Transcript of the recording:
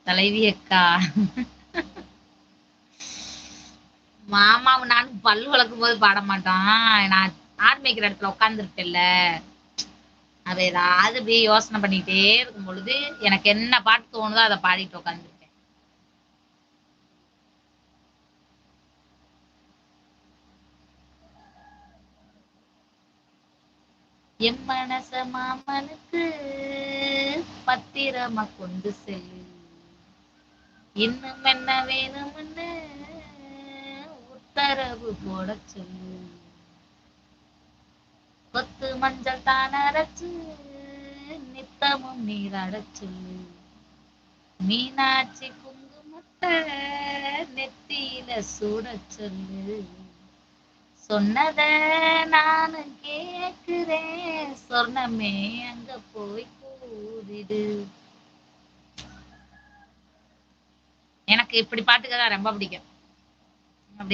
தலைவி அக்கா. மாமாவும் நானும் பல்லு வளர்க்கும் போது பாட மாட்டோம். நான் ஆடு மேய்க்கிற இடத்துல உட்காந்துருப்பேன்ல, அது ஏதாவது அப்படியே யோசனை பண்ணிட்டே இருக்கும் பொழுது எனக்கு என்ன பாட்டு தோணுதோ அதை பாடிட்டு உட்காந்துருப்பேன். என் மனச மாமனுக்கு பத்திரமா கொண்டு செல்லு, இன்னும் என்ன வேணும்னு உத்தரவு போட சொல்லு, கொத்து மஞ்சள் தான் அரைச்சு நித்தமும் நீராடச் சொல்லு, மீனாட்சி குங்குமத்தை நெத்தியில சூடச் சொல்லு, சொன்னத நானும் கேக்குறேன் சொர்ணமே அங்க போய் கூடிடு. எனக்கு இப்படி பாட்டுக்கதான் ரொம்ப பிடிக்கும்.